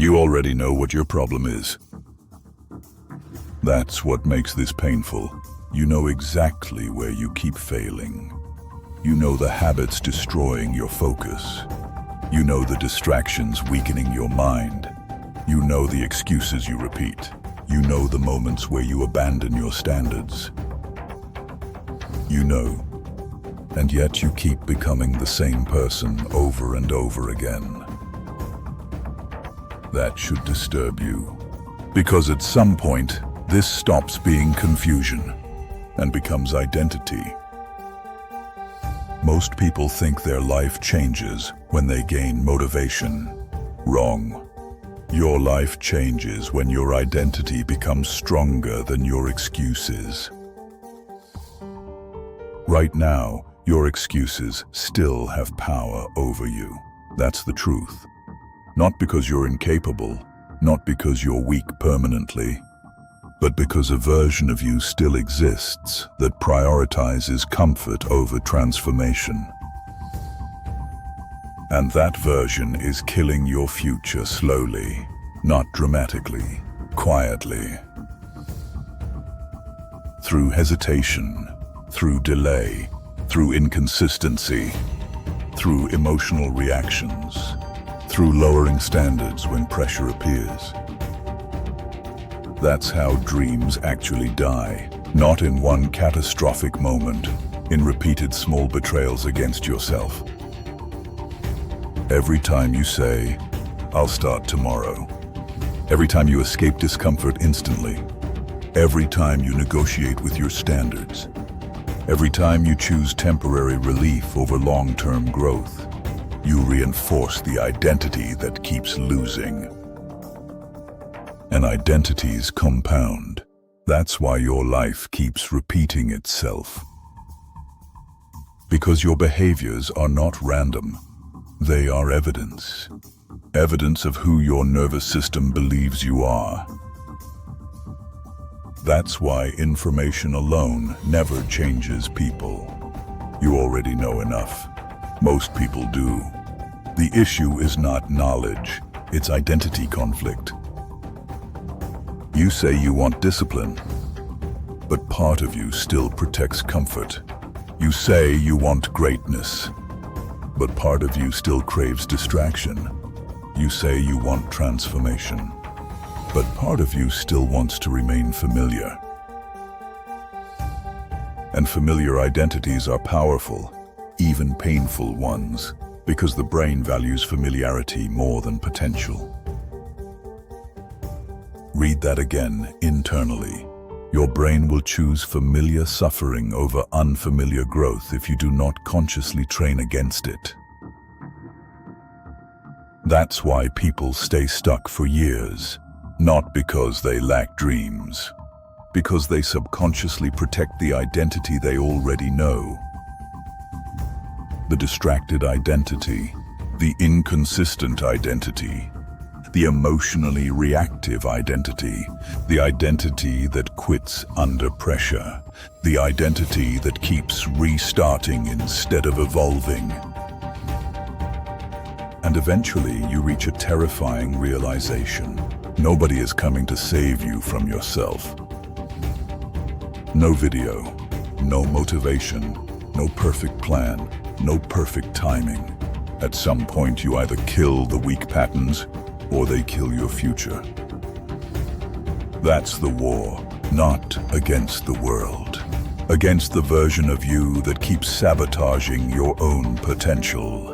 You already know what your problem is. That's what makes this painful. You know exactly where you keep failing. You know the habits destroying your focus. You know the distractions weakening your mind. You know the excuses you repeat. You know the moments where you abandon your standards. You know, and yet you keep becoming the same person over and over again. That should disturb you, because at some point, this stops being confusion and becomes identity. Most people think their life changes when they gain motivation. Wrong. Your life changes when your identity becomes stronger than your excuses. Right now, your excuses still have power over you. That's the truth. Not because you're incapable, not because you're weak permanently, but because a version of you still exists that prioritizes comfort over transformation. And that version is killing your future slowly, not dramatically, quietly. Through hesitation, through delay, through inconsistency, through emotional reactions, through lowering standards when pressure appears. That's how dreams actually die, not in one catastrophic moment, in repeated small betrayals against yourself. Every time you say, "I'll start tomorrow." Every time you escape discomfort instantly. Every time you negotiate with your standards. Every time you choose temporary relief over long-term growth. You reinforce the identity that keeps losing. And identities compound. That's why your life keeps repeating itself. Because your behaviors are not random. They are evidence. Evidence of who your nervous system believes you are. That's why information alone never changes people. You already know enough. Most people do. The issue is not knowledge, it's identity conflict. You say you want discipline, but part of you still protects comfort. You say you want greatness, but part of you still craves distraction. You say you want transformation, but part of you still wants to remain familiar. And familiar identities are powerful, even painful ones, because the brain values familiarity more than potential. Read that again internally. Your brain will choose familiar suffering over unfamiliar growth if you do not consciously train against it. That's why people stay stuck for years, not because they lack dreams, because they subconsciously protect the identity they already know. The distracted identity, the inconsistent identity, the emotionally reactive identity, the identity that quits under pressure, the identity that keeps restarting instead of evolving. And eventually you reach a terrifying realization. Nobody is coming to save you from yourself. No video, no motivation, no perfect plan, no perfect timing. At some point you either kill the weak patterns or they kill your future. That's the war, not against the world. Against the version of you that keeps sabotaging your own potential.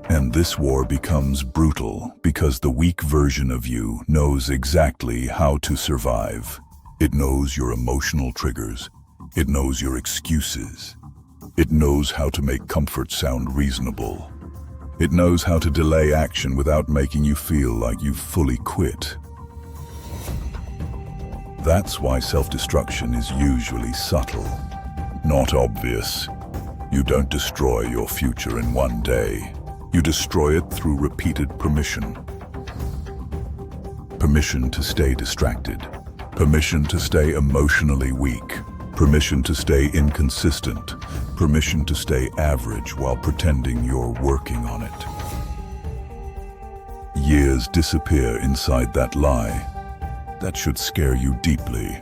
And this war becomes brutal because the weak version of you knows exactly how to survive. It knows your emotional triggers. It knows your excuses. It knows how to make comfort sound reasonable. It knows how to delay action without making you feel like you've fully quit. That's why self-destruction is usually subtle, not obvious. You don't destroy your future in one day. You destroy it through repeated permission. Permission to stay distracted. Permission to stay emotionally weak. Permission to stay inconsistent. Permission to stay average while pretending you're working on it. years disappear inside that lie. That should scare you deeply.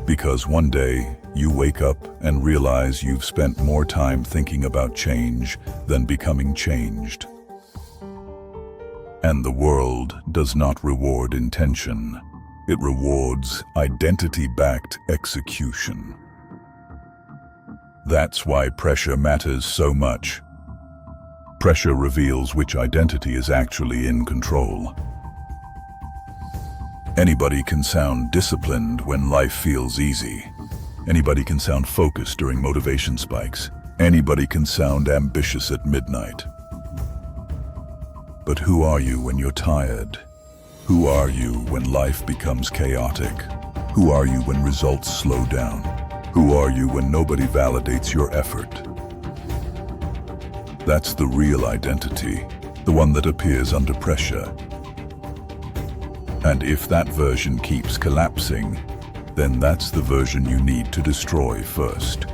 Because one day, you wake up and realize you've spent more time thinking about change than becoming changed. And the world does not reward intention. It rewards identity-backed execution. That's why pressure matters so much. Pressure reveals which identity is actually in control. Anybody can sound disciplined when life feels easy. Anybody can sound focused during motivation spikes. Anybody can sound ambitious at midnight. But who are you when you're tired? Who are you when life becomes chaotic? Who are you when results slow down? Who are you when nobody validates your effort? That's the real identity, the one that appears under pressure. And if that version keeps collapsing, then that's the version you need to destroy first.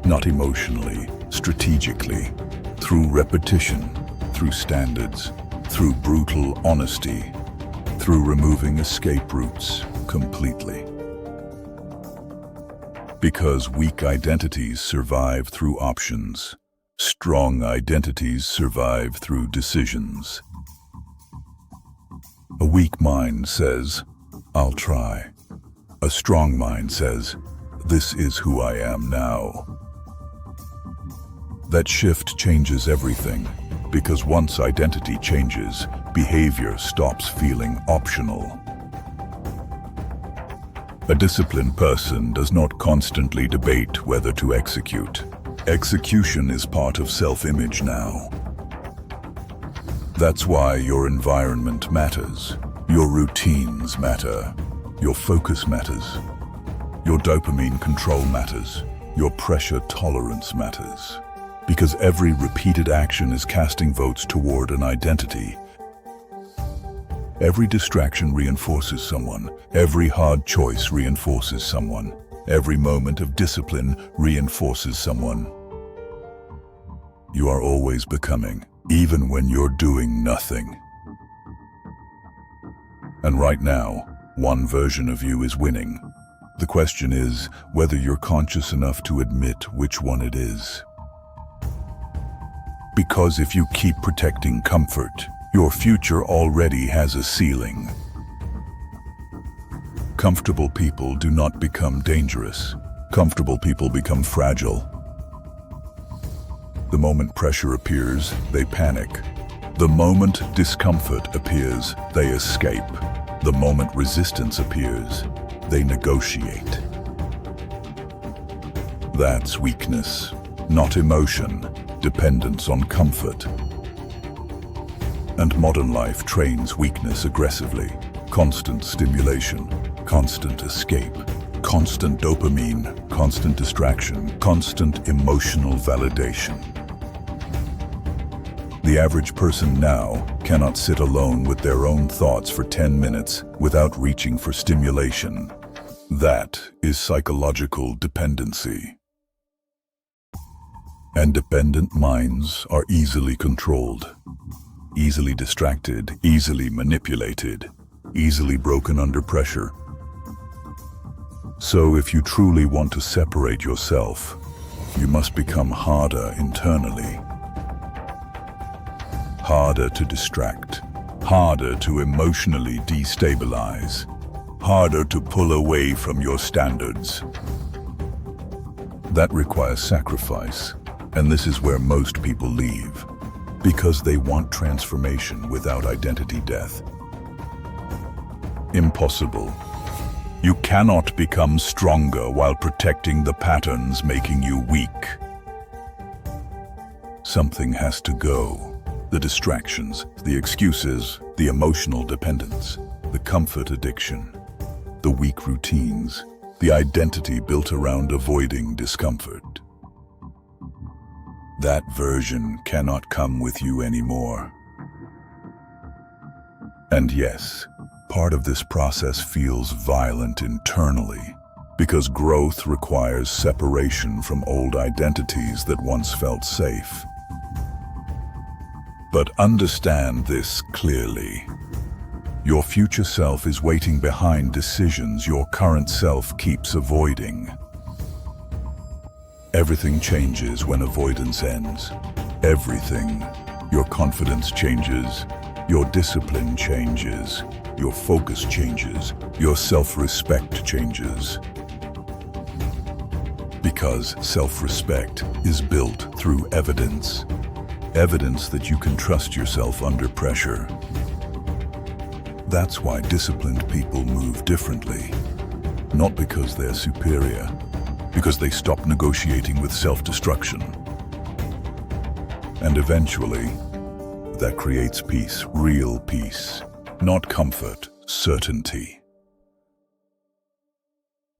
Not emotionally, strategically, through repetition, through standards, through brutal honesty, through removing escape routes completely. Because weak identities survive through options. Strong identities survive through decisions. A weak mind says, "I'll try." A strong mind says, "This is who I am now." That shift changes everything, because once identity changes, behavior stops feeling optional. A disciplined person does not constantly debate whether to execute. Execution is part of self-image now. That's why your environment matters. Your routines matter. Your focus matters. Your dopamine control matters. Your pressure tolerance matters. Because every repeated action is casting votes toward an identity. Every distraction reinforces someone. Every hard choice reinforces someone. Every moment of discipline reinforces someone. You are always becoming, even when you're doing nothing. And right now, one version of you is winning. The question is whether you're conscious enough to admit which one it is. Because if you keep protecting comfort, your future already has a ceiling. Comfortable people do not become dangerous. Comfortable people become fragile. The moment pressure appears, they panic. The moment discomfort appears, they escape. The moment resistance appears, they negotiate. That's weakness, not emotion, dependence on comfort. And modern life trains weakness aggressively. Constant stimulation, constant escape, constant dopamine, constant distraction, constant emotional validation. The average person now cannot sit alone with their own thoughts for 10 minutes without reaching for stimulation. That is psychological dependency. And dependent minds are easily controlled, easily distracted, easily manipulated, easily broken under pressure. So if you truly want to separate yourself, you must become harder internally. Harder to distract, harder to emotionally destabilize, harder to pull away from your standards. That requires sacrifice, and this is where most people leave, because they want transformation without identity death. Impossible. You cannot become stronger while protecting the patterns making you weak. Something has to go. The distractions, the excuses, the emotional dependence, the comfort addiction, the weak routines, the identity built around avoiding discomfort. That version cannot come with you anymore. And yes, part of this process feels violent internally, because growth requires separation from old identities that once felt safe. But understand this clearly. Your future self is waiting behind decisions your current self keeps avoiding. Everything changes when avoidance ends. Everything. Your confidence changes. Your discipline changes. Your focus changes. Your self-respect changes. Because self-respect is built through evidence. Evidence that you can trust yourself under pressure. That's why disciplined people move differently. Not because they're superior, because they stop negotiating with self-destruction. And eventually, that creates peace, real peace, not comfort, certainty.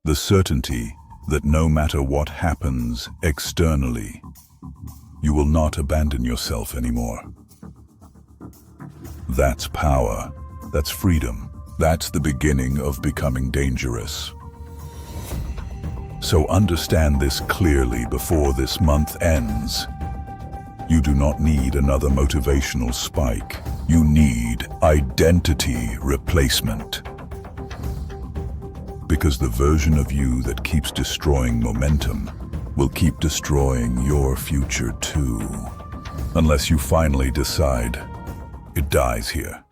The certainty that no matter what happens externally, you will not abandon yourself anymore. That's power. That's freedom. That's the beginning of becoming dangerous. So understand this clearly before this month ends. You do not need another motivational spike. You need identity replacement. Because the version of you that keeps destroying momentum will keep destroying your future too. Unless you finally decide it dies here.